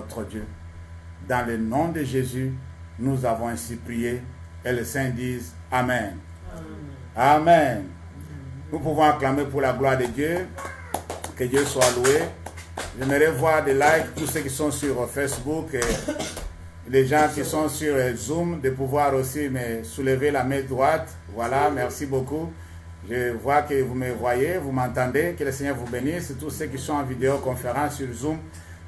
notre Dieu. Dans le nom de Jésus, nous avons ainsi prié et les saints disent Amen. Amen. Amen. Nous pouvons acclamer pour la gloire de Dieu. Que Dieu soit loué. J'aimerais voir des likes, tous ceux qui sont sur Facebook et les gens qui sont sur Zoom, de pouvoir aussi me soulever la main droite. Voilà, merci beaucoup. Je vois que vous me voyez, vous m'entendez. Que le Seigneur vous bénisse. Tous ceux qui sont en vidéoconférence sur Zoom,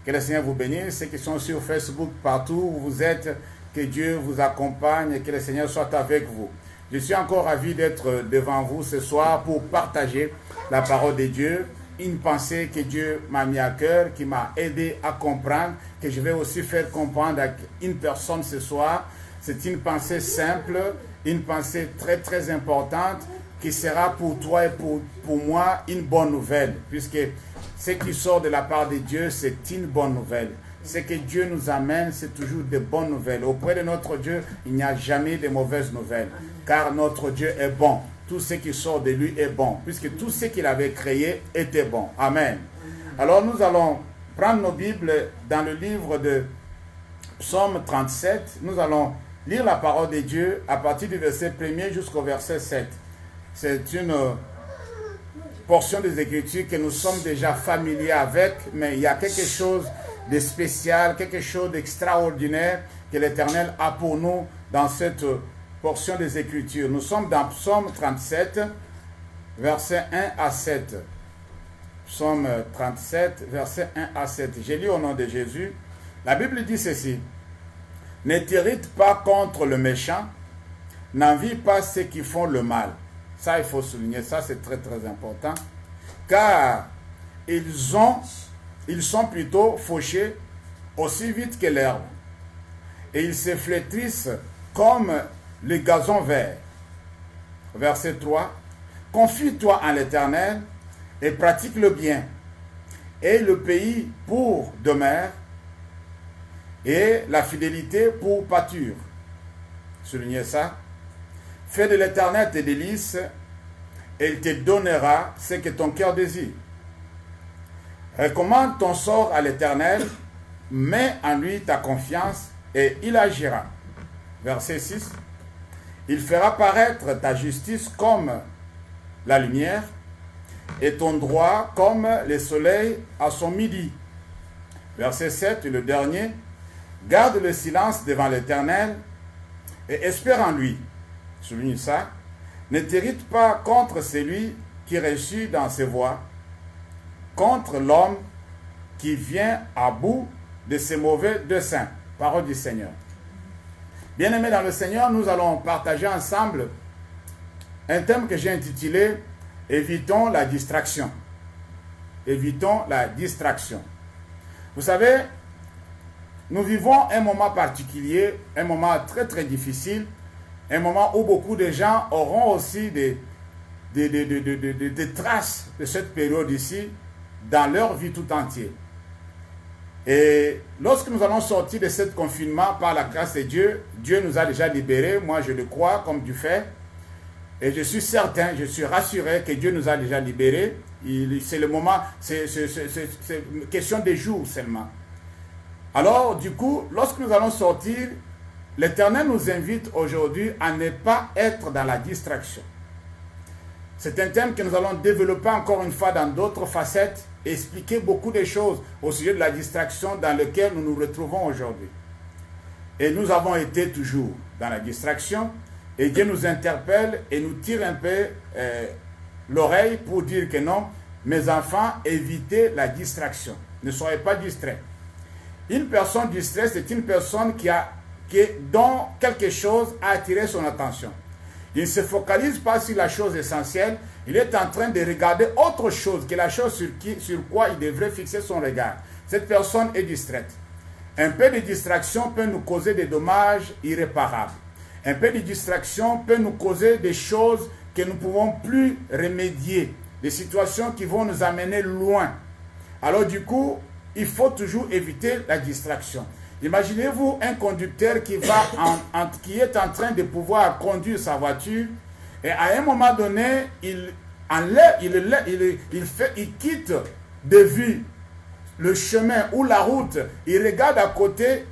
que le Seigneur vous bénisse. Ceux qui sont sur Facebook, partout où vous êtes, que Dieu vous accompagne et que le Seigneur soit avec vous. Je suis encore ravi d'être devant vous ce soir pour partager la parole de Dieu. Une pensée que Dieu m'a mis à cœur, qui m'a aidé à comprendre, que je vais aussi faire comprendre à une personne ce soir. C'est une pensée simple, une pensée très très importante, qui sera pour toi et pour moi une bonne nouvelle, puisque ce qui sort de la part de Dieu, c'est une bonne nouvelle. Ce que Dieu nous amène, c'est toujours de bonnes nouvelles. Auprès de notre Dieu, il n'y a jamais de mauvaises nouvelles, car notre Dieu est bon. Tout ce qui sort de lui est bon, puisque tout ce qu'il avait créé était bon. Amen. Alors nous allons prendre nos Bibles dans le livre de Psaume 37. Nous allons lire la parole de Dieu à partir du verset 1er jusqu'au verset 7. C'est une portion des Écritures que nous sommes déjà familiers avec, mais il y a quelque chose de spécial, quelque chose d'extraordinaire que l'Éternel a pour nous dans cette portion des Écritures. Nous sommes dans Psaume 37, versets 1 à 7. Psaume 37, versets 1 à 7. J'ai lu au nom de Jésus. La Bible dit ceci. Ne t'irrite pas contre le méchant, n'envie pas ceux qui font le mal. Ça, il faut souligner, ça c'est très très important. Car ils sont plutôt fauchés aussi vite que l'herbe. Et ils se flétrissent comme le gazon vert. Verset 3. Confie-toi en l'Éternel et pratique le bien. Et le pays pour demeure et la fidélité pour pâture. Soulignez ça. Fais de l'Éternel tes délices et il te donnera ce que ton cœur désire. Recommande ton sort à l'Éternel, mets en lui ta confiance et il agira. Verset 6. Il fera paraître ta justice comme la lumière et ton droit comme le soleil à son midi. Verset 7, le dernier. Garde le silence devant l'Éternel et espère en lui. Souligne ça. Ne t'irrite pas contre celui qui réussit dans ses voies, contre l'homme qui vient à bout de ses mauvais desseins. Parole du Seigneur. Bien-aimés dans le Seigneur, nous allons partager ensemble un thème que j'ai intitulé « Évitons la distraction ». Évitons la distraction. Vous savez, nous vivons un moment particulier, un moment très très difficile, un moment où beaucoup de gens auront aussi des traces de cette période ici dans leur vie tout entière. Et lorsque nous allons sortir de ce confinement par la grâce de Dieu, Dieu nous a déjà libérés, moi je le crois comme du fait. Et je suis certain, je suis rassuré que Dieu nous a déjà libérés. C'est le moment, c'est une question de jours seulement. Alors du coup, lorsque nous allons sortir, l'Éternel nous invite aujourd'hui à ne pas être dans la distraction. C'est un thème que nous allons développer encore une fois dans d'autres facettes, expliquer beaucoup de choses au sujet de la distraction dans laquelle nous nous retrouvons aujourd'hui. Et nous avons été toujours dans la distraction, et Dieu nous interpelle et nous tire un peu l'oreille pour dire que non, mes enfants, évitez la distraction. Ne soyez pas distraits. Une personne distraite, c'est une personne dont quelque chose a attiré son attention. Il ne se focalise pas sur la chose essentielle, il est en train de regarder autre chose que la chose sur quoi il devrait fixer son regard. Cette personne est distraite. Un peu de distraction peut nous causer des dommages irréparables. Un peu de distraction peut nous causer des choses que nous ne pouvons plus remédier, des situations qui vont nous amener loin. Alors du coup, il faut toujours éviter la distraction. Imaginez-vous un conducteur qui est en train de pouvoir conduire sa voiture et à un moment donné, il quitte de vue le chemin ou la route, il regarde à côté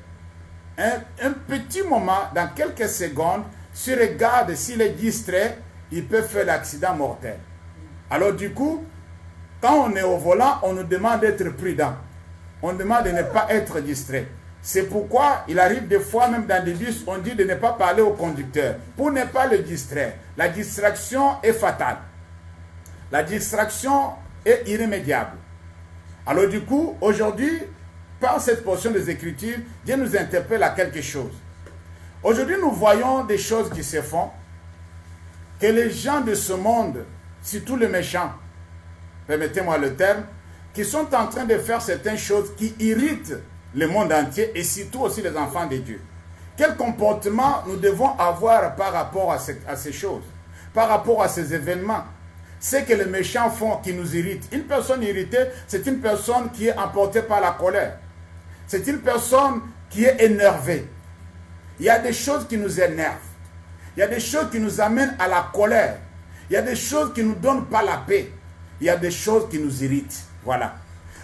un petit moment, dans quelques secondes, s'il regarde, s'il est distrait, il peut faire l'accident mortel. Alors du coup, quand on est au volant, on nous demande d'être prudent. On demande de ne pas être distrait. C'est pourquoi il arrive des fois, même dans des bus, on dit de ne pas parler au conducteur, pour ne pas le distraire. La distraction est fatale. La distraction est irrémédiable. Alors du coup, aujourd'hui, par cette portion des Écritures, Dieu nous interpelle à quelque chose. Aujourd'hui, nous voyons des choses qui se font, que les gens de ce monde, surtout les méchants, permettez-moi le terme, qui sont en train de faire certaines choses qui irritent le monde entier et surtout aussi les enfants de Dieu. Quel comportement nous devons avoir par rapport à ces choses, par rapport à ces événements? Ce que les méchants font qui nous irrite. Une personne irritée, c'est une personne qui est emportée par la colère. C'est une personne qui est énervée. Il y a des choses qui nous énervent. Il y a des choses qui nous amènent à la colère. Il y a des choses qui ne nous donnent pas la paix. Il y a des choses qui nous irritent. Voilà.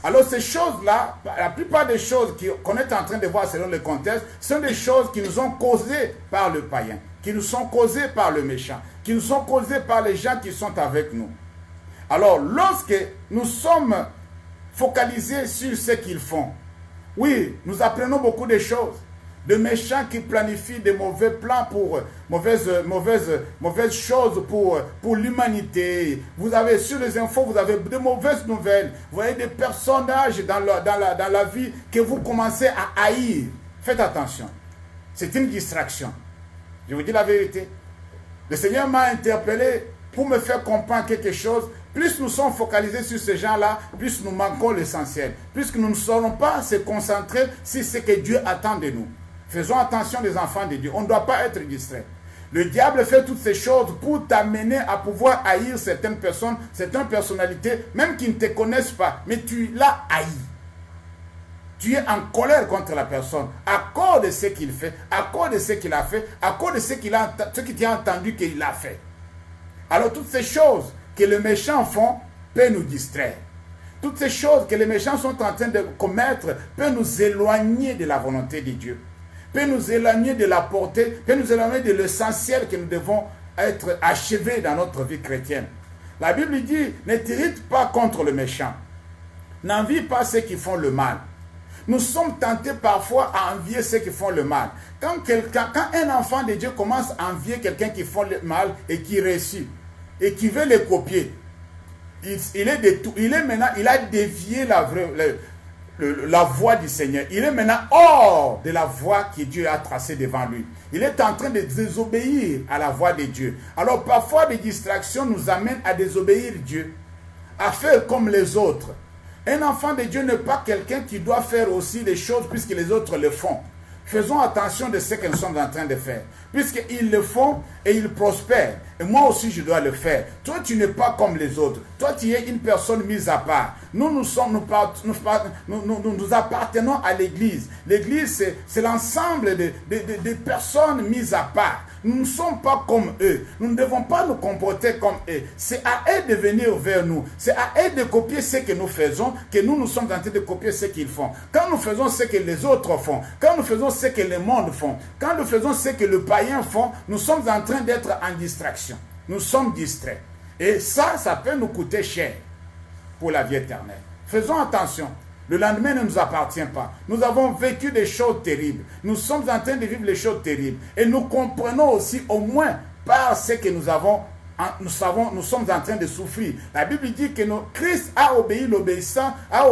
Alors ces choses-là, la plupart des choses qu'on est en train de voir selon le contexte, sont des choses qui nous sont causées par le païen, qui nous sont causées par le méchant, qui nous sont causées par les gens qui sont avec nous. Alors lorsque nous sommes focalisés sur ce qu'ils font, oui, nous apprenons beaucoup de choses. De méchants qui planifient de mauvais plans pour mauvaises choses pour l'humanité. Vous avez sur les infos, vous avez de mauvaises nouvelles. Vous voyez des personnages dans la vie que vous commencez à haïr. Faites attention. C'est une distraction. Je vous dis la vérité. Le Seigneur m'a interpellé pour me faire comprendre quelque chose. Plus nous sommes focalisés sur ces gens-là, plus nous manquons l'essentiel. Plus que nous ne saurons pas se concentrer sur ce que Dieu attend de nous. Faisons attention des enfants de Dieu. On ne doit pas être distrait. Le diable fait toutes ces choses pour t'amener à pouvoir haïr certaines personnes, certaines personnalités, même qui ne te connaissent pas. Mais tu l'as haï. Tu es en colère contre la personne à cause de ce qu'il fait, à cause de ce qu'il a fait, à cause de ce que tu as entendu qu'il a fait. Alors toutes ces choses que les méchants font peuvent nous distraire. Toutes ces choses que les méchants sont en train de commettre peuvent nous éloigner de la volonté de Dieu. Peut nous éloigner de la portée, peut nous éloigner de l'essentiel que nous devons être achevés dans notre vie chrétienne. La Bible dit, ne t'irrite pas contre le méchant. N'envie pas ceux qui font le mal. Nous sommes tentés parfois à envier ceux qui font le mal. Quand un enfant de Dieu commence à envier quelqu'un qui fait le mal et qui réussit, et qui veut le copier, il a dévié la voie du Seigneur. Il est maintenant hors de la voie que Dieu a tracée devant lui. Il est en train de désobéir à la voie de Dieu. Alors parfois des distractions nous amènent à désobéir Dieu, à faire comme les autres. Un enfant de Dieu n'est pas quelqu'un qui doit faire aussi des choses puisque les autres le font. Faisons attention de ce que nous sommes en train de faire. Puisqu'ils le font et ils prospèrent. Et moi aussi, je dois le faire. Toi, tu n'es pas comme les autres. Toi, tu es une personne mise à part. Nous appartenons à l'Église. L'Église, c'est l'ensemble de personnes mises à part. Nous ne sommes pas comme eux. Nous ne devons pas nous comporter comme eux. C'est à eux de venir vers nous. C'est à eux de copier ce que nous faisons, que nous sommes en train de copier ce qu'ils font. Quand nous faisons ce que les autres font, quand nous faisons ce que le monde font, quand nous faisons ce que le païen font, nous sommes en train d'être en distraction. Nous sommes distraits. Et ça peut nous coûter cher pour la vie éternelle. Faisons attention. Le lendemain ne nous appartient pas. Nous avons vécu des choses terribles. Nous sommes en train de vivre les choses terribles. Et nous comprenons aussi, au moins, par ce que nous sommes en train de souffrir. La Bible dit que Christ a obéi l'obéissant, a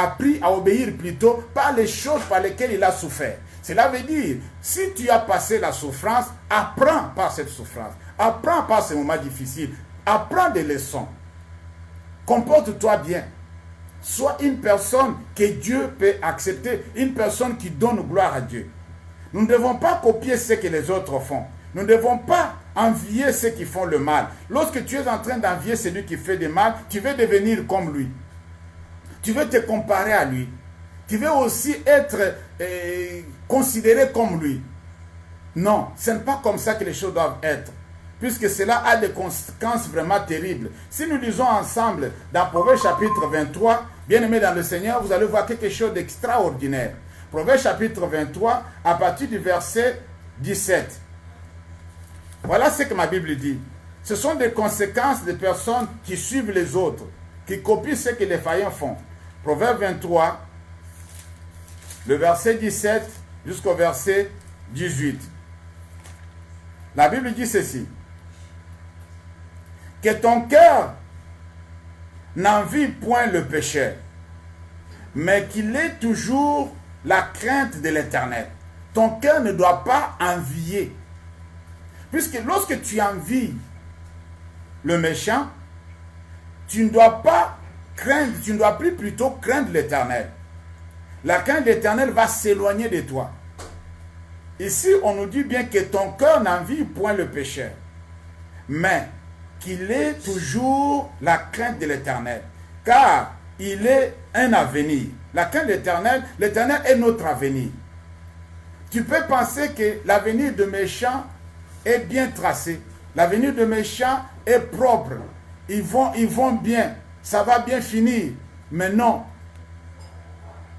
appris à obéir plutôt par les choses par lesquelles il a souffert. Cela veut dire, si tu as passé la souffrance, apprends par cette souffrance. Apprends par ces moments difficiles. Apprends des leçons. Comporte-toi bien. Sois une personne que Dieu peut accepter, une personne qui donne gloire à Dieu. Nous ne devons pas copier ce que les autres font. Nous ne devons pas envier ceux qui font le mal. Lorsque tu es en train d'envier celui qui fait du mal, tu veux devenir comme lui. Tu veux te comparer à lui. Tu veux aussi être considéré comme lui. Non, ce n'est pas comme ça que les choses doivent être. Puisque cela a des conséquences vraiment terribles. Si nous lisons ensemble dans Proverbe chapitre 23, Bien-aimés dans le Seigneur, vous allez voir quelque chose d'extraordinaire. Proverbe chapitre 23, à partir du verset 17. Voilà ce que ma Bible dit. Ce sont des conséquences des personnes qui suivent les autres, qui copient ce que les faillants font. Proverbe 23, le verset 17 jusqu'au verset 18. La Bible dit ceci. Que ton cœur n'envie point le péché, mais qu'il ait toujours la crainte de l'Éternel. Ton cœur ne doit pas envier. Puisque lorsque tu envies le méchant, tu ne dois pas craindre, tu ne dois plus plutôt craindre l'Éternel. La crainte de l'Éternel va s'éloigner de toi. Ici, on nous dit bien que ton cœur n'envie point le péché, mais qu'il ait toujours la crainte de l'Éternel, car il est un avenir. La crainte de l'Éternel, l'Éternel est notre avenir. Tu peux penser que l'avenir de méchants est bien tracé. L'avenir de méchants est propre. Ils vont bien. Ça va bien finir. Mais non.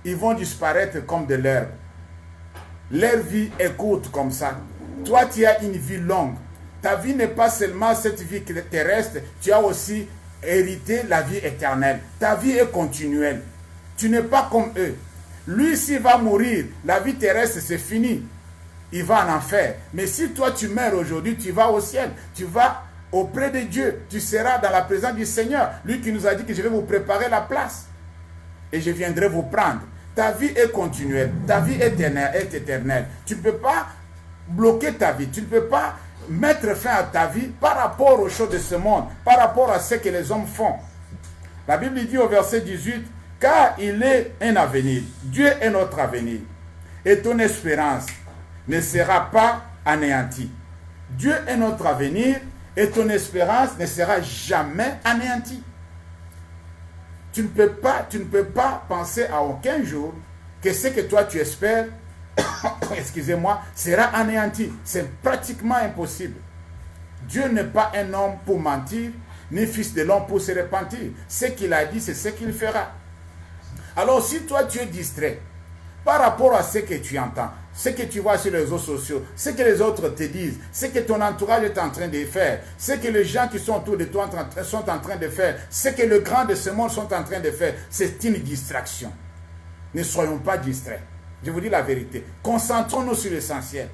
Ils vont disparaître comme de l'herbe. Leur vie est courte comme ça. Toi, tu as une vie longue. Ta vie n'est pas seulement cette vie terrestre. Tu as aussi hérité la vie éternelle. Ta vie est continuelle. Tu n'es pas comme eux. Lui, s'il va mourir, la vie terrestre, c'est fini. Il va en enfer. Mais si toi, tu meurs aujourd'hui, tu vas au ciel. Tu vas auprès de Dieu. Tu seras dans la présence du Seigneur. Lui qui nous a dit que je vais vous préparer la place. Et je viendrai vous prendre. Ta vie est continuelle. Ta vie est éternelle. Tu ne peux pas bloquer ta vie. Tu ne peux pas mettre fin à ta vie par rapport aux choses de ce monde. Par rapport à ce que les hommes font. La Bible dit au verset 18, car il est un avenir. Dieu est notre avenir. Et ton espérance ne sera pas anéantie. Dieu est notre avenir et ton espérance ne sera jamais anéantie. Tu ne peux pas penser à aucun jour que ce que toi tu espères, excusez-moi, sera anéanti. C'est pratiquement impossible. Dieu n'est pas un homme pour mentir, ni fils de l'homme pour se repentir. Ce qu'il a dit, c'est ce qu'il fera. Alors si toi tu es distrait par rapport à ce que tu entends, ce que tu vois sur les réseaux sociaux, ce que les autres te disent, ce que ton entourage est en train de faire, ce que les gens qui sont autour de toi sont en train de faire, ce que les grands de ce monde sont en train de faire, c'est une distraction. Ne soyons pas distraits. Je vous dis la vérité. Concentrons-nous sur l'essentiel.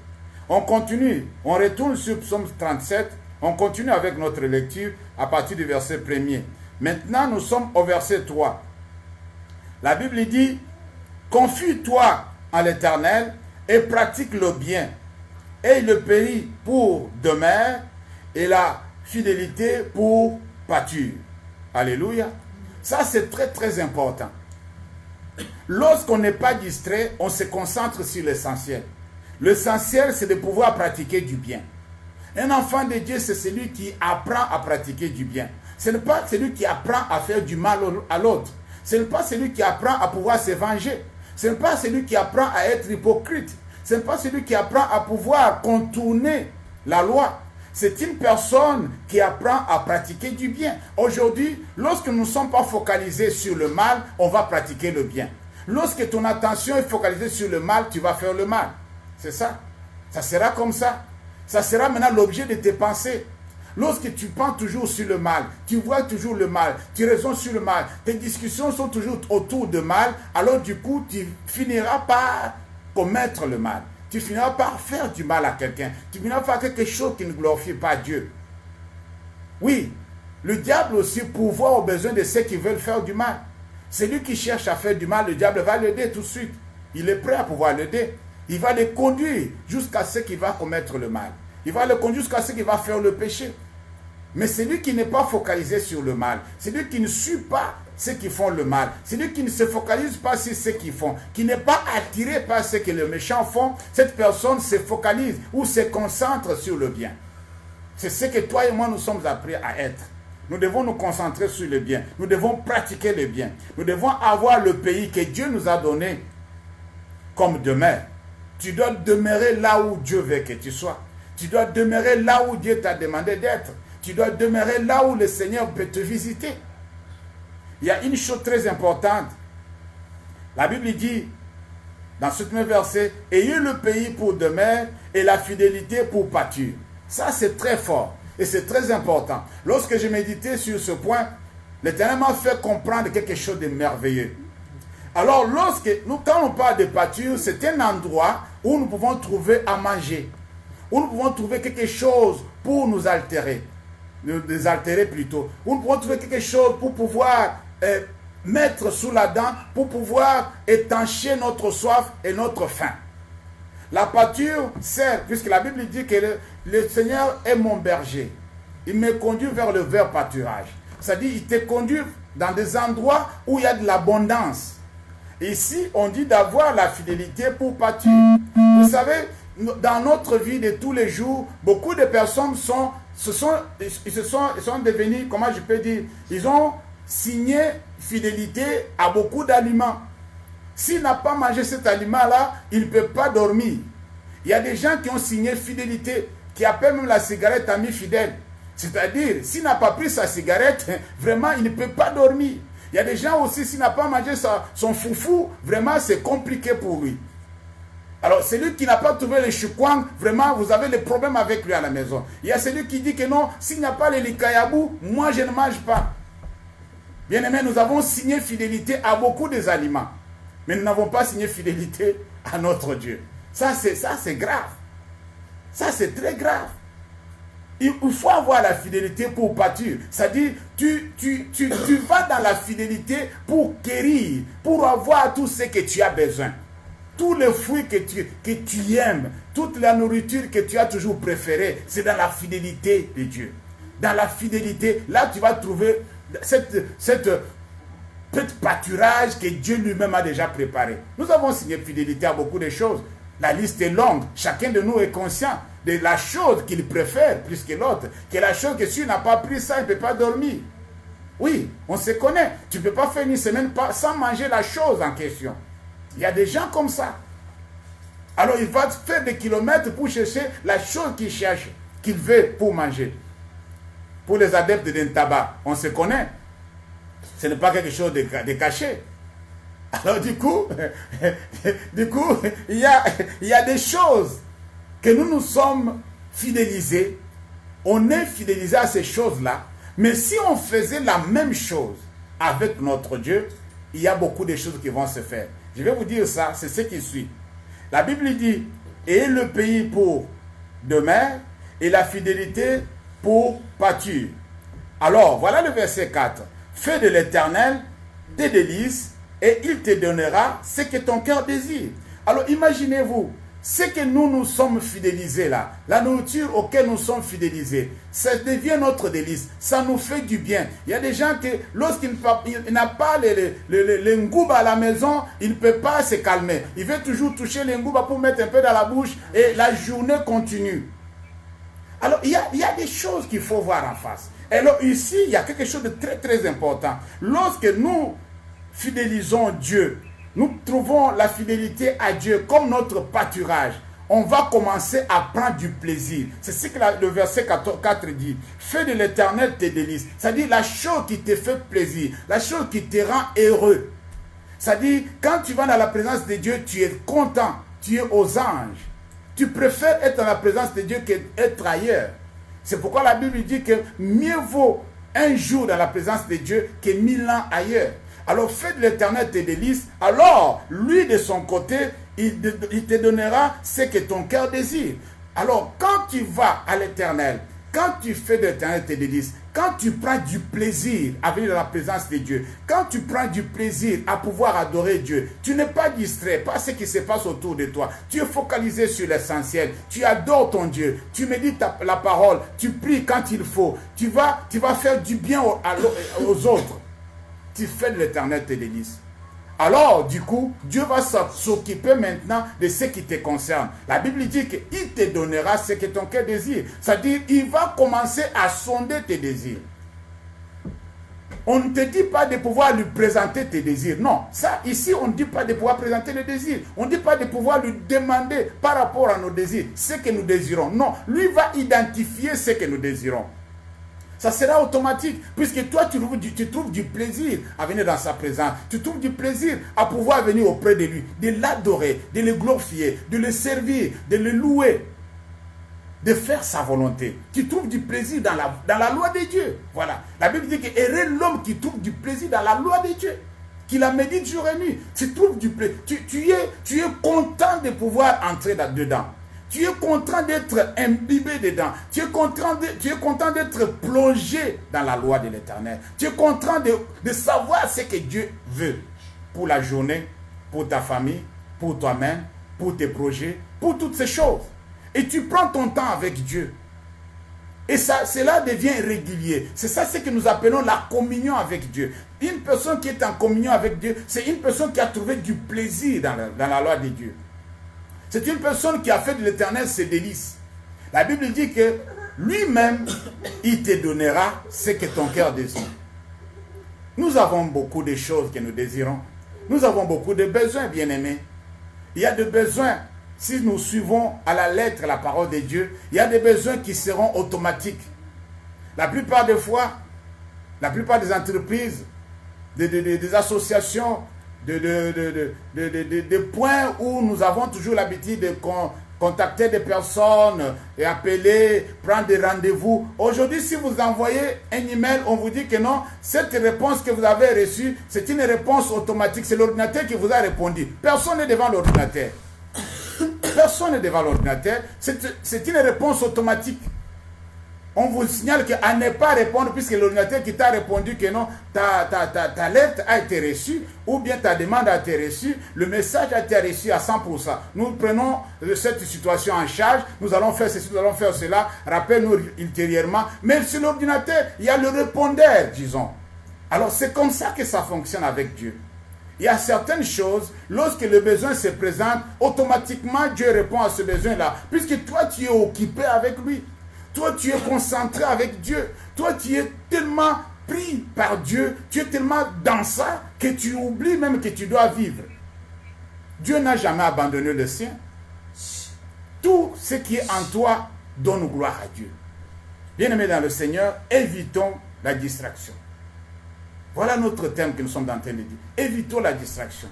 On continue, on retourne sur Psaume 37, on continue avec notre lecture à partir du verset 1er. Maintenant, nous sommes au verset 3. La Bible dit, confie-toi en l'Éternel et pratique le bien, et le pays pour demeure, et la fidélité pour pâture. Alléluia. Ça, c'est très, très important. Lorsqu'on n'est pas distrait, on se concentre sur l'essentiel. L'essentiel, c'est de pouvoir pratiquer du bien. Un enfant de Dieu, c'est celui qui apprend à pratiquer du bien. Ce n'est pas celui qui apprend à faire du mal à l'autre. Ce n'est pas celui qui apprend à pouvoir se venger. Ce n'est pas celui qui apprend à être hypocrite. Ce n'est pas celui qui apprend à pouvoir contourner la loi. C'est une personne qui apprend à pratiquer du bien. Aujourd'hui, lorsque nous ne sommes pas focalisés sur le mal, on va pratiquer le bien. Lorsque ton attention est focalisée sur le mal, tu vas faire le mal. C'est ça. Ça sera comme ça. Ça sera maintenant l'objet de tes pensées. Lorsque tu penses toujours sur le mal, tu vois toujours le mal, tu raisonnes sur le mal, tes discussions sont toujours autour de mal, alors du coup, tu finiras par commettre le mal. Tu finiras par faire du mal à quelqu'un. Tu finiras par faire quelque chose qui ne glorifie pas Dieu. Oui, le diable aussi pourvoit aux besoins de ceux qui veulent faire du mal. Celui qui cherche à faire du mal, le diable va l'aider tout de suite. Il est prêt à pouvoir l'aider. Il va le conduire jusqu'à ce qu'il va commettre le mal. Il va le conduire jusqu'à ce qu'il va faire le péché. Mais celui qui n'est pas focalisé sur le mal, celui qui ne suit pas ceux qui font le mal, celui qui ne se focalise pas sur ce qu'ils font, qui n'est pas attiré par ce que les méchants font, cette personne se focalise ou se concentre sur le bien. C'est ce que toi et moi nous sommes appris à être. Nous devons nous concentrer sur le bien. Nous devons pratiquer le bien. Nous devons avoir le pays que Dieu nous a donné comme demeure. Tu dois demeurer là où Dieu veut que tu sois. Tu dois demeurer là où Dieu t'a demandé d'être. Tu dois demeurer là où le Seigneur peut te visiter. il y a une chose très importante. La Bible dit, dans ce premier verset, « Ayez le pays pour demeure et la fidélité pour pâture. » Ça, c'est très fort et c'est très important. Lorsque j'ai médité sur ce point, l'Éternel m'a fait comprendre quelque chose de merveilleux. Alors, quand on parle de pâture, c'est un endroit où nous pouvons trouver à manger, où nous pouvons trouver quelque chose pour nous altérer, nous désaltérer plutôt, où nous pouvons trouver quelque chose pour pouvoir mettre sous la dent, pour pouvoir étancher notre soif et notre faim. La pâture sert, puisque la Bible dit que le Seigneur est mon berger. Il me conduit vers le vert pâturage. C'est-à-dire, il te conduit dans des endroits où il y a de l'abondance. Ici, on dit d'avoir la fidélité pour pâtir. Vous savez, dans notre vie de tous les jours, beaucoup de personnes sont devenus, comment je peux dire, ils ont signé fidélité à beaucoup d'aliments. S'il n'a pas mangé cet aliment-là, il ne peut pas dormir. Il y a des gens qui ont signé fidélité, qui appellent même la cigarette ami fidèle. C'est-à-dire, s'il n'a pas pris sa cigarette, vraiment, il ne peut pas dormir. Il y a des gens aussi, s'il n'a pas mangé son foufou, vraiment, c'est compliqué pour lui. Alors, celui qui n'a pas trouvé le choukwang, vraiment, vous avez des problèmes avec lui à la maison. Il y a celui qui dit que non, s'il n'y a pas le likayabou, moi, je ne mange pas. Bien aimé, nous avons signé fidélité à beaucoup des aliments. Mais nous n'avons pas signé fidélité à notre Dieu. Ça, c'est grave. Ça, c'est très grave. Il faut avoir la fidélité pour pâtir. C'est-à-dire, tu vas dans la fidélité pour guérir, pour avoir tout ce que tu as besoin. Tous les fruits que tu aimes, toute la nourriture que tu as toujours préférée, c'est dans la fidélité de Dieu. Dans la fidélité, là, tu vas trouver cette petit pâturage que Dieu lui-même a déjà préparé. Nous avons signé fidélité à beaucoup de choses. La liste est longue. Chacun de nous est conscient de la chose qu'il préfère plus que l'autre. Que la chose que s'il n'a pas pris ça, il ne peut pas dormir. Oui, on se connaît. Tu ne peux pas faire une semaine sans manger la chose en question. Il y a des gens comme ça. Alors il va faire des kilomètres pour chercher la chose qu'il cherche, qu'il veut pour manger. Pour les adeptes d'un tabac, on se connaît. Ce n'est pas quelque chose de caché. Alors du coup, il y a des choses que nous sommes fidélisés. On est fidélisés à ces choses-là. Mais si on faisait la même chose avec notre Dieu, il y a beaucoup de choses qui vont se faire. Je vais vous dire ça, c'est ce qui suit. La Bible dit, et le pays pour demeure et la fidélité pour pâture. Alors, voilà le verset 4. Fais de l'Éternel tes délices et il te donnera ce que ton cœur désire. Alors, imaginez-vous, ce que nous sommes fidélisés là, la nourriture auquel nous sommes fidélisés, ça devient notre délice, ça nous fait du bien. Il y a des gens qui, lorsqu'il n'a pas le ngouba à la maison, il ne peut pas se calmer. Il veut toujours toucher le ngouba pour mettre un peu dans la bouche et la journée continue. Alors, il y a des choses qu'il faut voir en face. Et alors, ici, il y a quelque chose de très très important. Lorsque nous fidélisons Dieu, nous trouvons la fidélité à Dieu comme notre pâturage, on va commencer à prendre du plaisir. C'est ce que le verset 4 dit. Fais de l'Éternel tes délices. C'est-à-dire la chose qui te fait plaisir, la chose qui te rend heureux. C'est-à-dire, quand tu vas dans la présence de Dieu, tu es content, tu es aux anges. Tu préfères être dans la présence de Dieu qu'être ailleurs. C'est pourquoi la Bible dit que mieux vaut un jour dans la présence de Dieu que 1000 ans ailleurs. Alors fais de l'Éternel tes délices, alors lui de son côté, il te donnera ce que ton cœur désire. Alors quand tu vas à l'Éternel, quand tu fais de l'Éternel tes délices, quand tu prends du plaisir à venir dans la présence de Dieu, quand tu prends du plaisir à pouvoir adorer Dieu, tu n'es pas distrait par ce qui se passe autour de toi. Tu es focalisé sur l'essentiel. Tu adores ton Dieu. Tu médites la parole. Tu pries quand il faut. Tu vas faire du bien aux autres. Tu fais de l'Éternel tes délices. Alors, du coup, Dieu va s'occuper maintenant de ce qui te concerne. La Bible dit qu'il te donnera ce que ton cœur désire. C'est-à-dire, il va commencer à sonder tes désirs. On ne te dit pas de pouvoir lui présenter tes désirs. Non, ça, ici, on ne dit pas de pouvoir présenter les désirs. On ne dit pas de pouvoir lui demander par rapport à nos désirs ce que nous désirons. Non, lui va identifier ce que nous désirons. Ça sera automatique, puisque toi, tu trouves du plaisir à venir dans sa présence. Tu trouves du plaisir à pouvoir venir auprès de lui, de l'adorer, de le glorifier, de le servir, de le louer, de faire sa volonté. Tu trouves du plaisir dans la loi de Dieu. Voilà. La Bible dit que heureux l'homme qui trouve du plaisir dans la loi de Dieu, qui la médite jour et nuit. Tu trouves du plaisir. Tu es content de pouvoir entrer dedans. Tu es content d'être imbibé dedans. Tu es content d'être plongé dans la loi de l'Éternel. Tu es content de savoir ce que Dieu veut pour la journée, pour ta famille, pour toi-même, pour tes projets, pour toutes ces choses. Et tu prends ton temps avec Dieu. Et cela devient régulier. C'est ça ce que nous appelons la communion avec Dieu. Une personne qui est en communion avec Dieu, c'est une personne qui a trouvé du plaisir dans la loi de Dieu. C'est une personne qui a fait de l'Éternel ses délices. La Bible dit que lui-même, il te donnera ce que ton cœur désire. Nous avons beaucoup de choses que nous désirons. Nous avons beaucoup de besoins, bien-aimés. Il y a des besoins, si nous suivons à la lettre la parole de Dieu, il y a des besoins qui seront automatiques. La plupart des fois, la plupart des entreprises, des associations, des points où nous avons toujours l'habitude de contacter des personnes et appeler, prendre des rendez-vous. Aujourd'hui, si vous envoyez un email, on vous dit que non, cette réponse que vous avez reçue, c'est une réponse automatique. C'est l'ordinateur qui vous a répondu. Personne n'est devant l'ordinateur. Personne n'est devant l'ordinateur. C'est une réponse automatique. On vous signale qu'à ne pas répondre puisque l'ordinateur qui t'a répondu que non, ta lettre a été reçue ou bien ta demande a été reçue, le message a été reçu à 100%. Nous prenons cette situation en charge, nous allons faire ceci, nous allons faire cela, rappelle-nous ultérieurement. Mais sur l'ordinateur, il y a le répondeur, disons. Alors c'est comme ça que ça fonctionne avec Dieu. Il y a certaines choses, lorsque le besoin se présente, automatiquement Dieu répond à ce besoin-là, puisque toi tu es occupé avec lui. Toi, tu es concentré avec Dieu. Toi, tu es tellement pris par Dieu. Tu es tellement dans ça que tu oublies même que tu dois vivre. Dieu n'a jamais abandonné le sien. Tout ce qui est en toi donne gloire à Dieu. Bien-aimés dans le Seigneur, évitons la distraction. Voilà notre thème que nous sommes en train de dire. Évitons la distraction.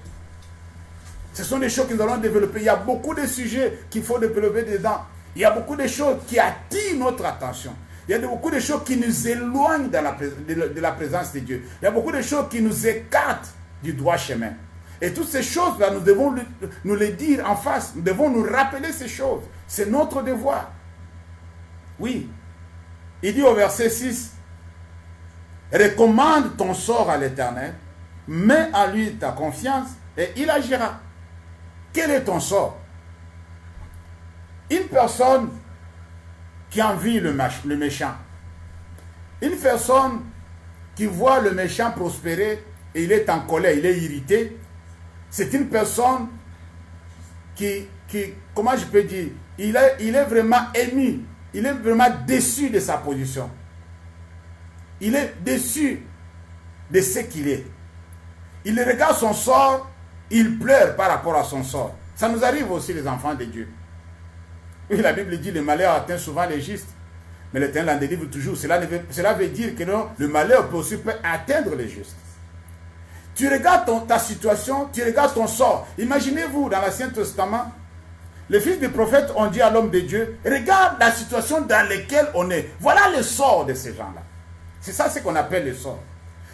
Ce sont des choses que nous allons développer. Il y a beaucoup de sujets qu'il faut développer dedans. Il y a beaucoup de choses qui attirent notre attention. Il y a beaucoup de choses qui nous éloignent de la présence de Dieu. Il y a beaucoup de choses qui nous écartent du droit chemin. Et toutes ces choses-là, nous devons nous les dire en face. Nous devons nous rappeler ces choses. C'est notre devoir. Oui. Il dit au verset 6, « Recommande ton sort à l'Éternel, mets en lui ta confiance et il agira. » Quel est ton sort? Une personne qui envie le méchant. Une personne qui voit le méchant prospérer et il est en colère, il est irrité. C'est une personne qui comment je peux dire, il est vraiment ému, il est vraiment déçu de sa position. Il est déçu de ce qu'il est. Il regarde son sort, il pleure par rapport à son sort. Ça nous arrive aussi les enfants de Dieu. Oui, la Bible dit le malheur atteint souvent les justes, mais l'Éternel en délivre toujours. Cela veut dire que non, le malheur peut atteindre les justes. Tu regardes ta situation, tu regardes ton sort. Imaginez-vous dans l'Ancien Testament, les fils des prophètes ont dit à l'homme de Dieu, regarde la situation dans laquelle on est. Voilà le sort de ces gens-là. C'est ça ce qu'on appelle le sort.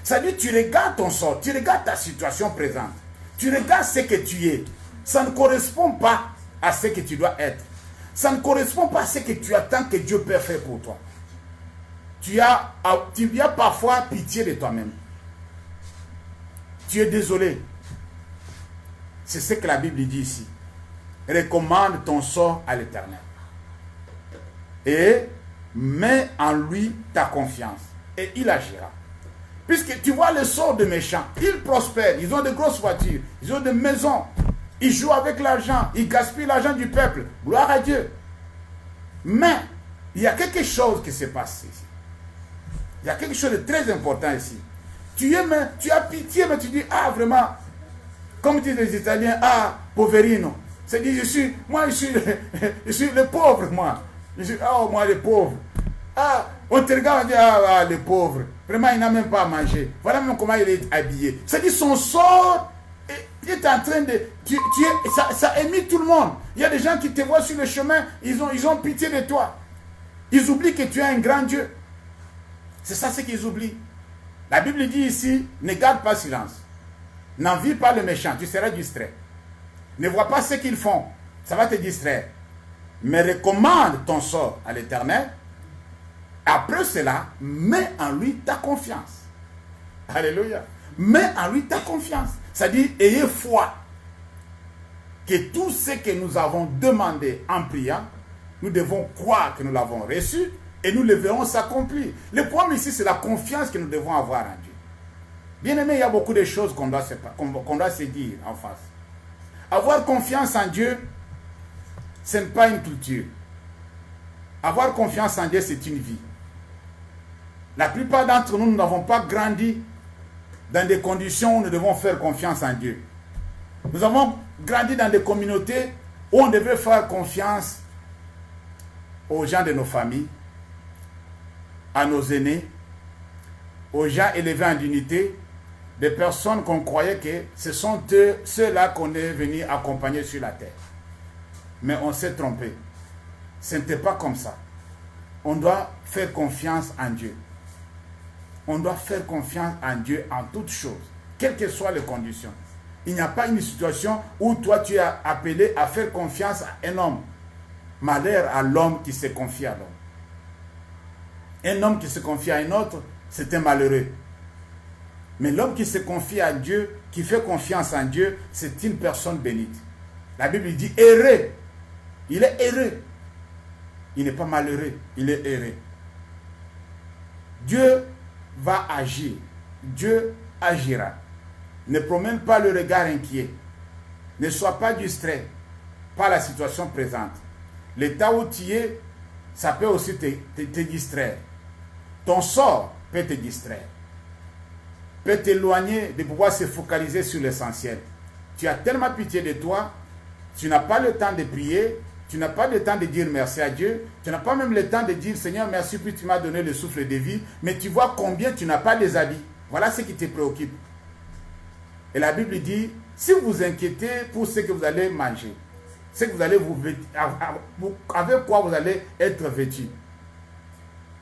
Ça veut dire tu regardes ton sort, tu regardes ta situation présente. Tu regardes ce que tu es. Ça ne correspond pas à ce que tu dois être. Ça ne correspond pas à ce que tu attends que Dieu peut faire pour toi. Tu as parfois pitié de toi-même. Tu es désolé. C'est ce que la Bible dit ici. Recommande ton sort à l'Éternel. Et mets en lui ta confiance. Et il agira. Puisque tu vois le sort de méchants. Ils prospèrent. Ils ont de grosses voitures. Ils ont des maisons. Ils jouent avec l'argent. Ils gaspillent l'argent du peuple. Gloire à Dieu. Mais, il y a quelque chose qui se passe ici. Il y a quelque chose de très important ici. Tu as pitié, mais tu dis, ah, vraiment, comme disent les Italiens, ah, poverino. C'est-à-dire, je suis le pauvre, moi. Moi, le pauvre. Ah, On te regarde, on dit, ah, le pauvre, vraiment, il n'a même pas à manger. Voilà même comment il est habillé. C'est-à-dire, son sort est en train de... ça émite tout le monde. Il y a des gens qui te voient sur le chemin, ils ont pitié de toi. Ils oublient que tu es un grand Dieu. C'est ça ce qu'ils oublient. La Bible dit ici, ne garde pas silence. N'envie pas le méchant, tu seras distrait. Ne vois pas ce qu'ils font, ça va te distraire. Mais recommande ton sort à l'Éternel. Après cela, mets en lui ta confiance. Alléluia. Mets en lui ta confiance. C'est-à-dire, ayez foi que tout ce que nous avons demandé en priant, nous devons croire que nous l'avons reçu et nous le verrons s'accomplir. Le problème ici, c'est la confiance que nous devons avoir en Dieu. Bien aimé, il y a beaucoup de choses qu'on doit se dire en face. Avoir confiance en Dieu, ce n'est pas une culture. Avoir confiance en Dieu, c'est une vie. La plupart d'entre nous, nous n'avons pas grandi dans des conditions où nous devons faire confiance en Dieu. Nous avons grandi dans des communautés où on devait faire confiance aux gens de nos familles, à nos aînés, aux gens élevés en dignité, des personnes qu'on croyait que ce sont ceux-là qu'on est venu accompagner sur la terre. Mais on s'est trompé. Ce n'était pas comme ça. On doit faire confiance en Dieu. On doit faire confiance en Dieu en toutes choses, quelles que soient les conditions. Il n'y a pas une situation où toi tu es appelé à faire confiance à un homme. Malheur à l'homme qui se confie à l'homme. Un homme qui se confie à un autre, c'est un malheureux. Mais l'homme qui se confie à Dieu, qui fait confiance en Dieu, c'est une personne bénite. La Bible dit heureux. Il est heureux. Il n'est pas malheureux, il est heureux. Dieu va agir. Dieu agira. Ne promène pas le regard inquiet. Ne sois pas distrait par la situation présente. L'état où tu es, ça peut aussi te distraire. Ton sort peut te distraire. Peut t'éloigner de pouvoir se focaliser sur l'essentiel. Tu as tellement pitié de toi, tu n'as pas le temps de prier, tu n'as pas le temps de dire merci à Dieu, tu n'as pas même le temps de dire Seigneur merci puis tu m'as donné le souffle de vie, mais tu vois combien tu n'as pas les habits. Voilà ce qui te préoccupe. Et la Bible dit, si vous vous inquiétez pour ce que vous allez manger, ce que vous allez avec quoi vous allez être vêtu.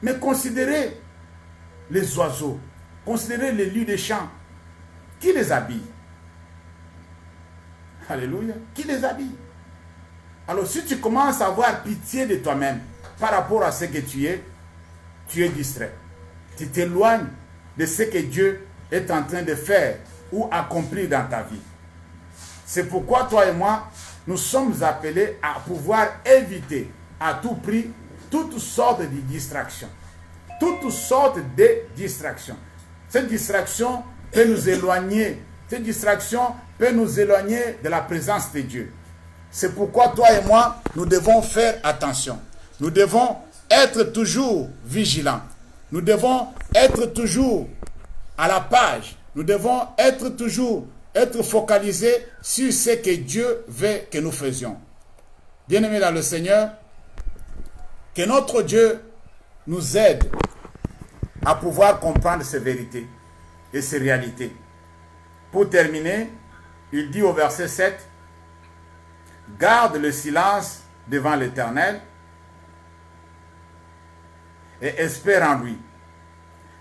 Mais considérez les oiseaux, considérez les lieux des champs. Qui les habille? Alléluia. Qui les habille? Alors si tu commences à avoir pitié de toi-même par rapport à ce que tu es distrait. Tu t'éloignes de ce que Dieu est en train de faire ou accomplir dans ta vie. C'est pourquoi toi et moi, nous sommes appelés à pouvoir éviter à tout prix toutes sortes de distractions. Toutes sortes de distractions. Cette distraction peut nous éloigner. Cette distraction peut nous éloigner de la présence de Dieu. C'est pourquoi toi et moi, nous devons faire attention. Nous devons être toujours vigilants. Nous devons être toujours à la page. Nous devons être focalisés sur ce que Dieu veut que nous faisions. Bien-aimés dans le Seigneur, que notre Dieu nous aide à pouvoir comprendre ces vérités et ces réalités. Pour terminer, il dit au verset 7, « Garde le silence devant l'Éternel et espère en lui.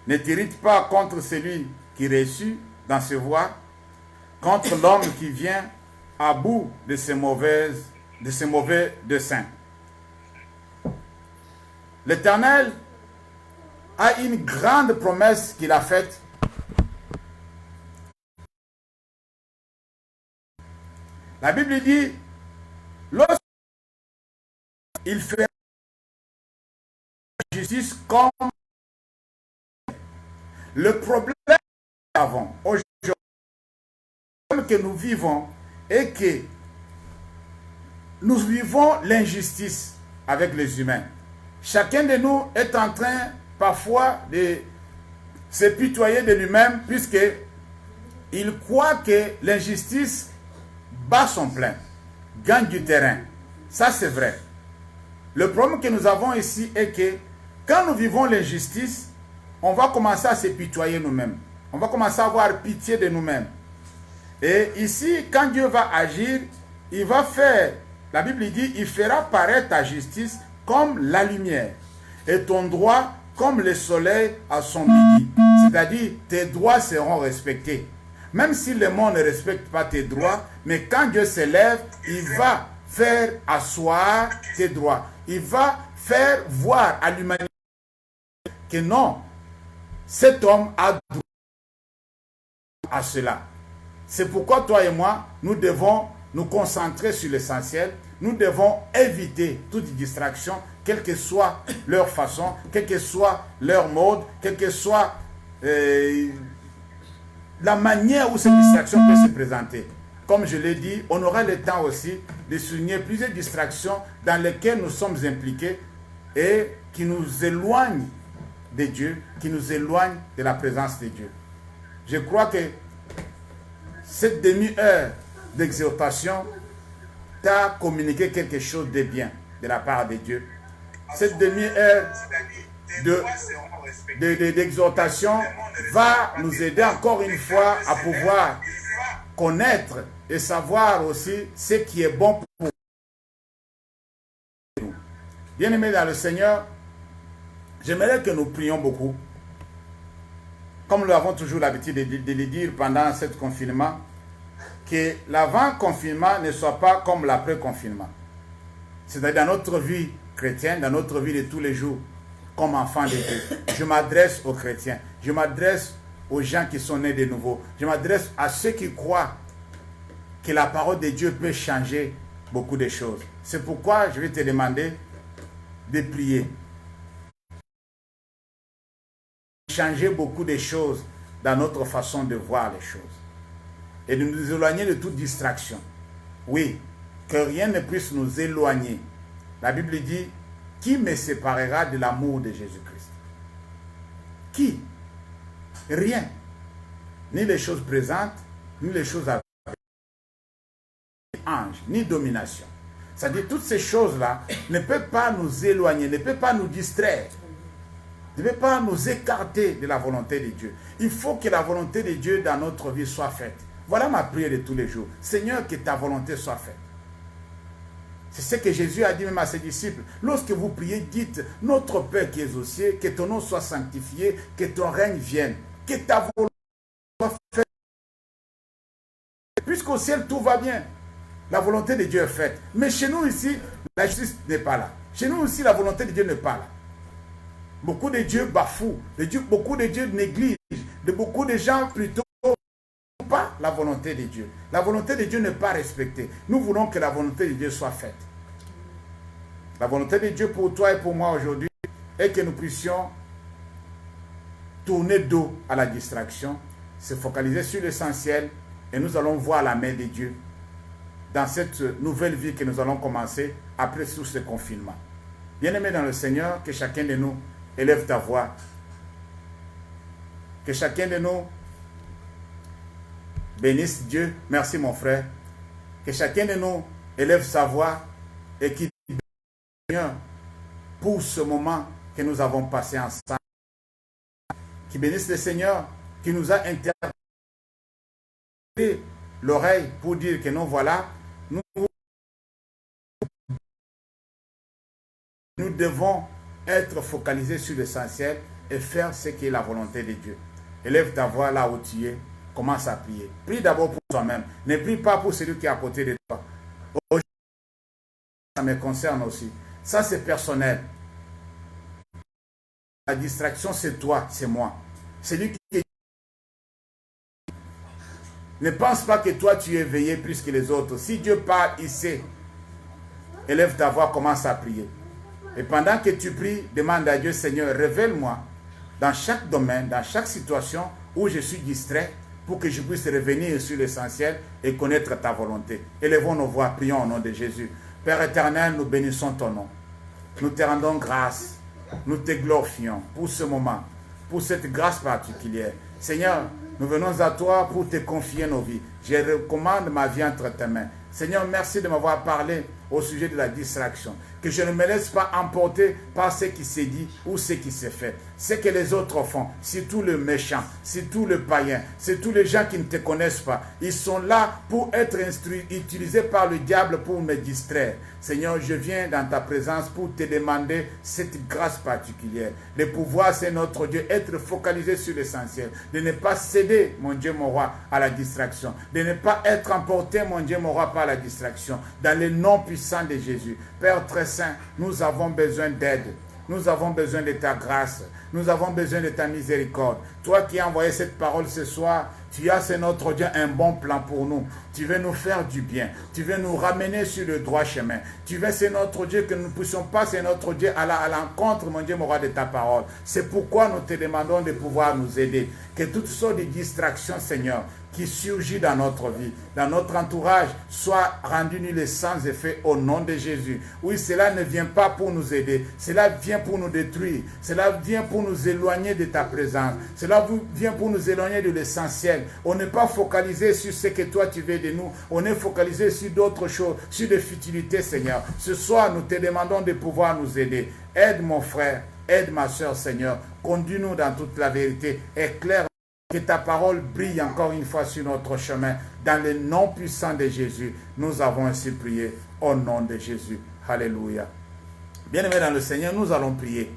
Ne t'irrite pas contre celui qui réussit dans ses voies, contre l'homme qui vient à bout de ses mauvais desseins. » L'Éternel a une grande promesse qu'il a faite. La Bible dit, lorsqu'il fait justice comme le problème que nous avons aujourd'hui, que nous vivons, est que nous vivons l'injustice avec les humains. Chacun de nous est en train parfois de se pitoyer de lui-même puisqu'il croit que l'injustice bat son plein, gagne du terrain. Ça c'est vrai. Le problème que nous avons ici est que Quand nous vivons l'injustice, on va commencer à se pitoyer nous-mêmes. On va commencer à avoir pitié de nous-mêmes. Et ici, quand Dieu va agir, il va faire, la Bible dit, il fera paraître ta justice comme la lumière et ton droit comme le soleil à son midi. C'est-à-dire, tes droits seront respectés. Même si le monde ne respecte pas tes droits, mais quand Dieu s'élève, il va faire asseoir tes droits. Il va faire voir à l'humanité que non, cet homme a droit à cela. C'est pourquoi toi et moi, nous devons nous concentrer sur l'essentiel. Nous devons éviter toute distraction, quelle que soit leur façon, quelle que soit leur mode, quelle que soit la manière où cette distraction peut se présenter. Comme je l'ai dit, on aura le temps aussi de souligner plusieurs distractions dans lesquelles nous sommes impliqués et qui nous éloignent de Dieu, qui nous éloignent de la présence de Dieu. Je crois que cette demi-heure d'exhortation t'a communiqué quelque chose de bien de la part de Dieu. Cette demi-heure d'exhortation va nous aider encore une fois à pouvoir connaître et savoir aussi ce qui est bon pour nous. Bien-aimés dans le Seigneur, j'aimerais que nous prions beaucoup. Comme nous avons toujours l'habitude de le dire pendant ce confinement, que l'avant-confinement ne soit pas comme l'après-confinement. C'est-à-dire dans notre vie chrétienne, dans notre vie de tous les jours, comme enfants de Dieu. Je m'adresse aux chrétiens, je m'adresse aux gens qui sont nés de nouveau, je m'adresse à ceux qui croient que la parole de Dieu peut changer beaucoup de choses. C'est pourquoi je vais te demander de prier. Changer beaucoup de choses dans notre façon de voir les choses. Et de nous éloigner de toute distraction. Oui, que rien ne puisse nous éloigner. La Bible dit, qui me séparera de l'amour de Jésus-Christ? Qui? Rien. Ni les choses présentes, ni les choses à ange, ni domination. C'est-à-dire toutes ces choses-là ne peuvent pas nous éloigner, ne peuvent pas nous distraire, ne peuvent pas nous écarter de la volonté de Dieu. Il faut que la volonté de Dieu dans notre vie soit faite. Voilà ma prière de tous les jours. Seigneur, que ta volonté soit faite. C'est ce que Jésus a dit même à ses disciples. Lorsque vous priez, dites, notre Père qui es aux cieux, que ton nom soit sanctifié, que ton règne vienne, que ta volonté soit faite. Puisqu'au ciel, tout va bien. La volonté de Dieu est faite. Mais chez nous ici, la justice n'est pas là. Chez nous ici, la volonté de Dieu n'est pas là. Beaucoup de dieux bafouent. Beaucoup de dieux négligent. Beaucoup de gens plutôt pas la volonté de Dieu. La volonté de Dieu n'est pas respectée. Nous voulons que la volonté de Dieu soit faite. La volonté de Dieu pour toi et pour moi aujourd'hui est que nous puissions tourner dos à la distraction, se focaliser sur l'essentiel et nous allons voir la main de Dieu dans cette nouvelle vie que nous allons commencer après tout ce confinement. Bien-aimés dans le Seigneur, que chacun de nous élève ta voix. Que chacun de nous bénisse Dieu. Merci mon frère. Que chacun de nous élève sa voix et qu'il bénisse Seigneur pour ce moment que nous avons passé ensemble. Qui bénisse le Seigneur qui nous a interpellé l'oreille pour dire que nous voilà, nous devons être focalisés sur l'essentiel et faire ce qui est la volonté de Dieu. Élève ta voix là où tu es. Commence à prier. Prie d'abord pour toi-même. Ne prie pas pour celui qui est à côté de toi. Aujourd'hui, ça me concerne aussi. Ça, c'est personnel. La distraction, c'est toi, c'est moi. Celui qui... Ne pense pas que toi, tu es éveillé plus que les autres. Si Dieu parle, il sait. Élève ta voix, commence à prier. Et pendant que tu pries, demande à Dieu, Seigneur, révèle-moi dans chaque domaine, dans chaque situation où je suis distrait, pour que je puisse revenir sur l'essentiel et connaître ta volonté. Élevons nos voix, prions au nom de Jésus. Père éternel, nous bénissons ton nom. Nous te rendons grâce. Nous te glorifions pour ce moment, pour cette grâce particulière. Seigneur, nous venons à toi pour te confier nos vies. Je recommande ma vie entre tes mains. Seigneur, merci de m'avoir parlé au sujet de la distraction. Que je ne me laisse pas emporter par ce qui s'est dit ou ce qui s'est fait. Ce que les autres font, surtout le méchant, surtout le païen, surtout les gens qui ne te connaissent pas. Ils sont là pour être utilisés par le diable pour me distraire. Seigneur, je viens dans ta présence pour te demander cette grâce particulière. De pouvoir, c'est notre Dieu, être focalisé sur l'essentiel. De ne pas céder, mon Dieu, mon roi, à la distraction. De ne pas être emporté, mon Dieu, mon roi, par la distraction. Dans le nom puissant de Jésus. Père très saint, nous avons besoin d'aide. Nous avons besoin de ta grâce. Nous avons besoin de ta miséricorde. Toi qui as envoyé cette parole ce soir, tu as, c'est notre Dieu, un bon plan pour nous. Tu veux nous faire du bien. Tu veux nous ramener sur le droit chemin. Tu veux, c'est notre Dieu, que nous ne puissions pas, c'est notre Dieu, à l'encontre, mon Dieu, mon roi, de ta parole. C'est pourquoi nous te demandons de pouvoir nous aider. Que toutes sortes de distractions, Seigneur, qui surgit dans notre vie, dans notre entourage, soit rendu nul et sans effet au nom de Jésus. Oui, cela ne vient pas pour nous aider, cela vient pour nous détruire, cela vient pour nous éloigner de ta présence, cela vient pour nous éloigner de l'essentiel. On n'est pas focalisé sur ce que toi tu veux de nous, on est focalisé sur d'autres choses, sur des futilités, Seigneur. Ce soir, nous te demandons de pouvoir nous aider. Aide mon frère, aide ma soeur, Seigneur. Conduis-nous dans toute la vérité, éclaire. Que ta parole brille encore une fois sur notre chemin. Dans le nom puissant de Jésus, nous avons ainsi prié au nom de Jésus. Alléluia. Bien-aimés dans le Seigneur, nous allons prier.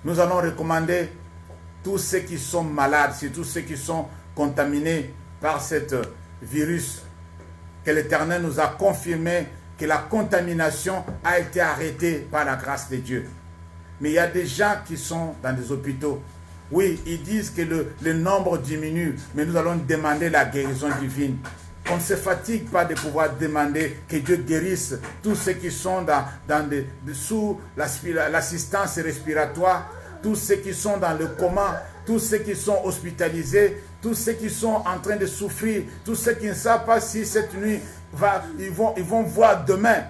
Nous allons recommander tous ceux qui sont malades, surtout ceux qui sont contaminés par ce virus, que l'Éternel nous a confirmé que la contamination a été arrêtée par la grâce de Dieu. Mais il y a des gens qui sont dans des hôpitaux. Oui, ils disent que le nombre diminue, mais nous allons demander la guérison divine. On ne se fatigue pas de pouvoir demander que Dieu guérisse tous ceux qui sont sous l'assistance respiratoire, tous ceux qui sont dans le coma, tous ceux qui sont hospitalisés, tous ceux qui sont en train de souffrir, tous ceux qui ne savent pas si cette nuit, ils vont voir demain.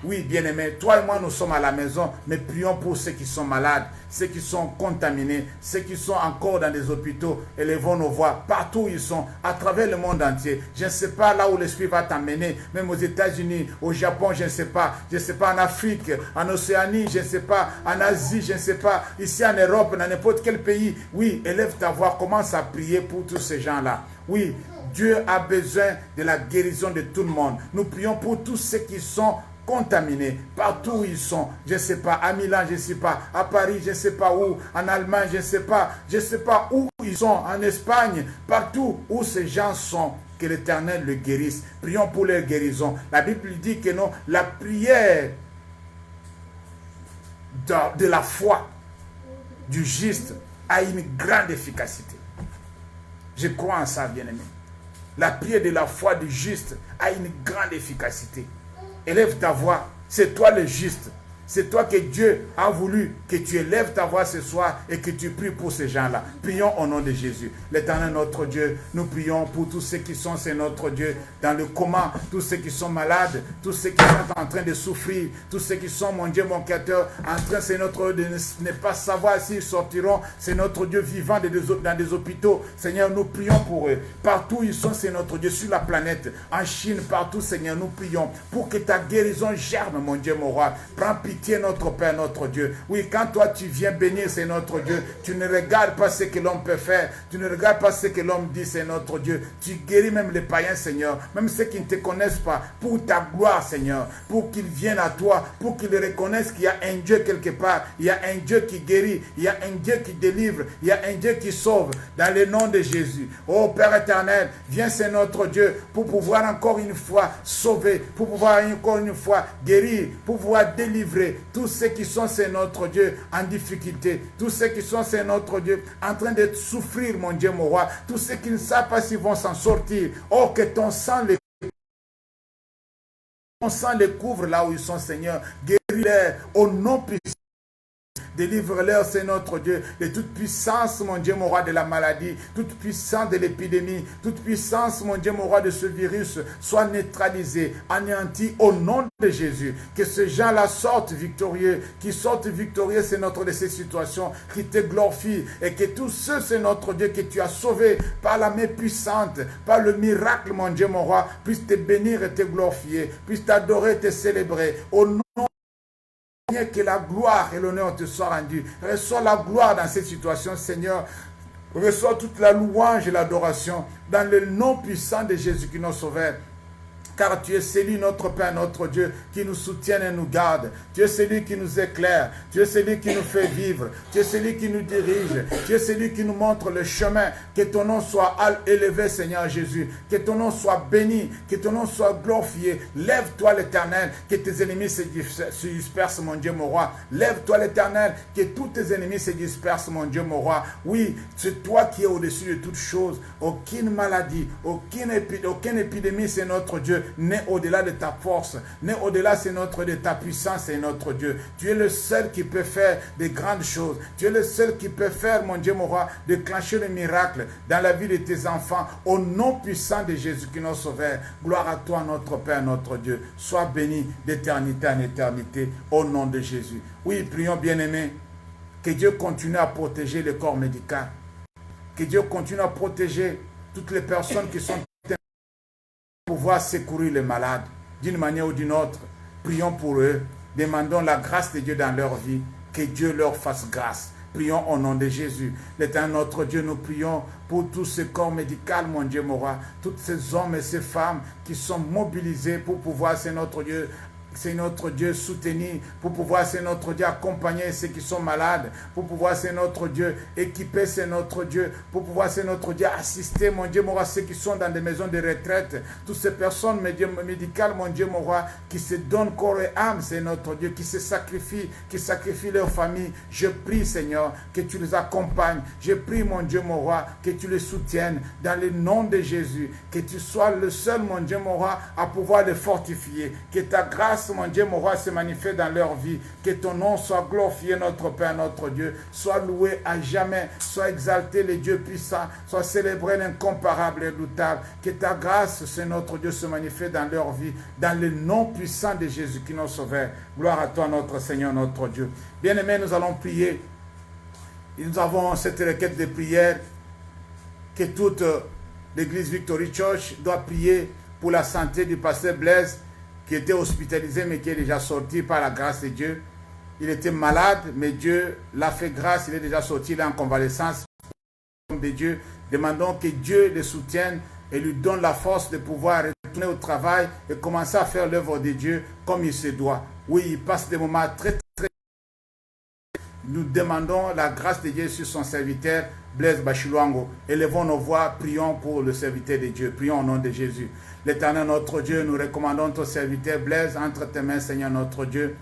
Oui, bien-aimés, toi et moi, nous sommes à la maison, mais prions pour ceux qui sont malades, ceux qui sont contaminés, ceux qui sont encore dans des hôpitaux. Élevons nos voix partout où ils sont, à travers le monde entier. Je ne sais pas là où l'Esprit va t'emmener, même aux États-Unis, au Japon, je ne sais pas, en Afrique, en Océanie, je ne sais pas, en Asie, je ne sais pas, ici en Europe, dans n'importe quel pays. Oui, élève ta voix, commence à prier pour tous ces gens-là. Oui, Dieu a besoin de la guérison de tout le monde. Nous prions pour tous ceux qui sont contaminés, partout où ils sont, je ne sais pas, à Milan, je ne sais pas, à Paris, je ne sais pas où, en Allemagne, je ne sais pas où ils sont, en Espagne, partout où ces gens sont, que l'Éternel le guérisse. Prions pour leur guérison. La Bible dit que non, la prière de la foi du juste a une grande efficacité. Je crois en ça, bien-aimé. La prière de la foi du juste a une grande efficacité. Élève ta voix, c'est toi le juste. C'est toi que Dieu a voulu que tu élèves ta voix ce soir et que tu pries pour ces gens-là. Prions au nom de Jésus. L'Éternel notre Dieu, nous prions pour tous ceux qui sont, c'est notre Dieu, dans le coma, tous ceux qui sont malades, tous ceux qui sont en train de souffrir, tous ceux qui sont, mon Dieu, mon Créateur, en train, c'est notre Dieu, de ne pas savoir s'ils sortiront. C'est notre Dieu vivant dans des hôpitaux. Seigneur, nous prions pour eux. Partout où ils sont, c'est notre Dieu, sur la planète, en Chine, partout, Seigneur, nous prions pour que ta guérison germe, mon Dieu, mon roi. Prends pitié, notre Père, notre Dieu. Oui, quand toi tu viens bénir, c'est notre Dieu. Tu ne regardes pas ce que l'homme peut faire. Tu ne regardes pas ce que l'homme dit, c'est notre Dieu. Tu guéris même les païens, Seigneur. Même ceux qui ne te connaissent pas. Pour ta gloire, Seigneur. Pour qu'ils viennent à toi. Pour qu'ils reconnaissent qu'il y a un Dieu quelque part. Il y a un Dieu qui guérit. Il y a un Dieu qui délivre. Il y a un Dieu qui sauve. Dans le nom de Jésus. Oh Père éternel, viens, c'est notre Dieu. Pour pouvoir encore une fois sauver. Pour pouvoir encore une fois guérir. Pour pouvoir délivrer. Tous ceux qui sont, c'est notre Dieu, en difficulté. Tous ceux qui sont, c'est notre Dieu, en train de souffrir, mon Dieu, mon roi. Tous ceux qui ne savent pas s'ils vont s'en sortir. Oh, que ton sang les couvre là où ils sont, Seigneur. Guéris-les au nom puissant Délivre-leur, c'est notre Dieu, de toute puissance, mon Dieu, mon roi, de la maladie, toute puissance de l'épidémie, toute puissance, mon Dieu, mon roi, de ce virus, soit neutralisée, anéantie au nom de Jésus. Que ces gens-là sortent victorieux, qui sortent victorieux, c'est notre de ces situations, qui te glorifient, et que tous ceux, c'est notre Dieu, que tu as sauvé par la main puissante, par le miracle, mon Dieu, mon roi, puissent te bénir et te glorifier, puissent t'adorer et te célébrer. Au nom que la gloire et l'honneur te soient rendus. Reçois la gloire dans cette situation, Seigneur. Reçois toute la louange et l'adoration dans le nom puissant de Jésus qui nous sauve. Car tu es celui, notre Père, notre Dieu, qui nous soutient et nous garde. Tu es celui qui nous éclaire. Tu es celui qui nous fait vivre. Tu es celui qui nous dirige. Tu es celui qui nous montre le chemin. Que ton nom soit élevé, Seigneur Jésus. Que ton nom soit béni. Que ton nom soit glorifié. Lève-toi, l'Éternel. Que tes ennemis se dispersent, mon Dieu, mon roi. Lève-toi, l'Éternel. Que tous tes ennemis se dispersent, mon Dieu, mon roi. Oui, c'est toi qui es au-dessus de toutes choses. Aucune maladie, aucune épidémie, c'est notre Dieu. N'est au-delà de ta force, n'est au-delà de ta puissance, c'est notre Dieu. Tu es le seul qui peut faire des grandes choses. Tu es le seul qui peut faire, mon Dieu, mon roi, déclencher le miracle dans la vie de tes enfants. Au nom puissant de Jésus qui nous sauve. Gloire à toi, notre Père, notre Dieu. Sois béni d'éternité en éternité, au nom de Jésus. Oui, prions, bien-aimés, que Dieu continue à protéger le corps médical. Que Dieu continue à protéger toutes les personnes qui sont pouvoir secourir les malades d'une manière ou d'une autre. Prions pour eux, demandons la grâce de Dieu dans leur vie, que Dieu leur fasse grâce. Prions au nom de Jésus. L'Éternel notre Dieu, nous prions pour tout ce corps médical, mon Dieu, mon roi, tous ces hommes et ces femmes qui sont mobilisés pour pouvoir, c'est notre Dieu, soutenir, pour pouvoir, c'est notre Dieu, accompagner ceux qui sont malades, pour pouvoir, c'est notre Dieu, équiper, c'est notre Dieu, pour pouvoir, c'est notre Dieu, assister, mon Dieu, mon roi, ceux qui sont dans des maisons de retraite, toutes ces personnes médicales, mon Dieu, mon roi, qui se donnent corps et âme, c'est notre Dieu, qui se sacrifient, qui sacrifient leur famille. Je prie, Seigneur, que tu les accompagnes. Je prie, mon Dieu, mon roi, que tu les soutiennes dans le nom de Jésus, que tu sois le seul, mon Dieu, mon roi, à pouvoir les fortifier, que ta grâce, mon Dieu, mon roi, se manifeste dans leur vie. Que ton nom soit glorifié, notre Père, notre Dieu. Soit loué à jamais. Soit exalté, le Dieu puissant. Soit célébré l'incomparable et redoutable. Que ta grâce, c'est notre Dieu, se manifeste dans leur vie. Dans le nom puissant de Jésus qui nous sauve. Gloire à toi, notre Seigneur, notre Dieu. Bien-aimés, nous allons prier. Nous avons cette requête de prière que toute l'église Victory Church doit prier pour la santé du pasteur Blaise, qui était hospitalisé mais qui est déjà sorti par la grâce de Dieu. Il était malade, mais Dieu l'a fait grâce, il est déjà sorti, il est en convalescence. De Dieu, demandons que Dieu le soutienne et lui donne la force de pouvoir retourner au travail et commencer à faire l'œuvre de Dieu comme il se doit. Oui, il passe des moments très. Nous demandons la grâce de Dieu sur son serviteur Blaise Bachiluango. Élevons nos voix, prions pour le serviteur de Dieu. Prions au nom de Jésus. L'Éternel notre Dieu, nous recommandons ton serviteur Blaise entre tes mains, Seigneur notre Dieu.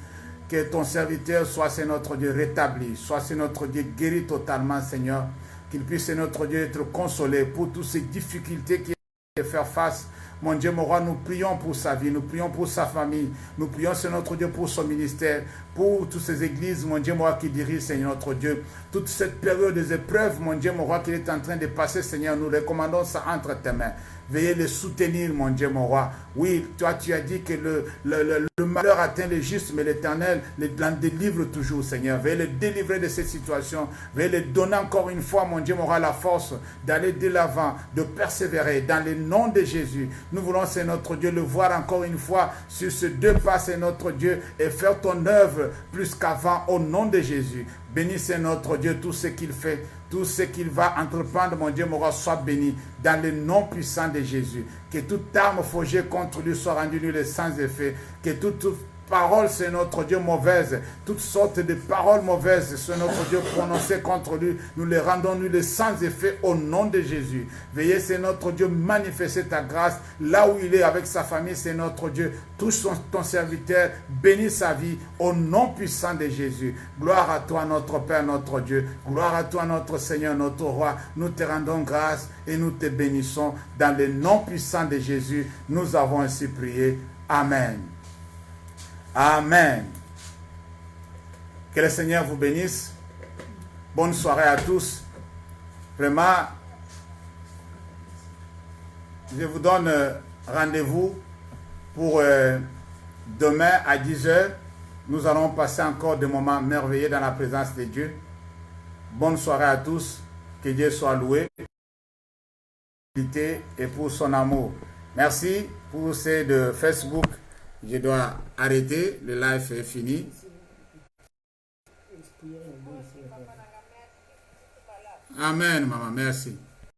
Que ton serviteur soit, c'est notre Dieu, rétabli, soit, c'est notre Dieu, guéri totalement, Seigneur. Qu'il puisse, c'est notre Dieu, être consolé pour toutes ces difficultés qu'il a de faire face. Mon Dieu, mon roi, nous prions pour sa vie, nous prions pour sa famille, nous prions, c'est notre Dieu, pour son ministère, pour toutes ces églises, mon Dieu, mon roi, qui dirige, Seigneur notre Dieu. Toute cette période des épreuves, mon Dieu, mon roi, qu'il est en train de passer, Seigneur, nous recommandons ça entre tes mains. Veuillez le soutenir, mon Dieu, mon roi. Oui, toi, tu as dit que le malheur atteint les justes, mais l'Éternel l'en délivre toujours, Seigneur. Veuillez le délivrer de cette situation. Veuillez le donner encore une fois, mon Dieu, mon roi, la force d'aller de l'avant, de persévérer dans le nom de Jésus. Nous voulons, c'est notre Dieu, le voir encore une fois sur ce deux pas, c'est notre Dieu, et faire ton œuvre plus qu'avant au nom de Jésus. Bénissez notre Dieu, tout ce qu'il fait, tout ce qu'il va entreprendre, mon Dieu, mon roi, soit béni dans le nom puissant de Jésus. Que toute arme forgée contre lui soit rendue nulle sans effet. Que toute parole, c'est notre Dieu, mauvaise, toutes sortes de paroles mauvaises, c'est notre Dieu, prononcées contre lui, nous les rendons nulles sans effet au nom de Jésus. Veillez, c'est notre Dieu, manifester ta grâce là où il est avec sa famille, c'est notre Dieu. Touche ton serviteur, bénis sa vie au nom puissant de Jésus. Gloire à toi, notre Père, notre Dieu. Gloire à toi, notre Seigneur, notre Roi. Nous te rendons grâce et nous te bénissons. Dans le nom puissant de Jésus, nous avons ainsi prié. Amen. Amen. Que le Seigneur vous bénisse. Bonne soirée à tous. Vraiment, je vous donne rendez-vous pour demain à 10 h. Nous allons passer encore des moments merveilleux dans la présence de Dieu. Bonne soirée à tous. Que Dieu soit loué et pour son amour. Merci pour ceux de Facebook. Je dois arrêter. Le live est fini. Amen, maman. Merci.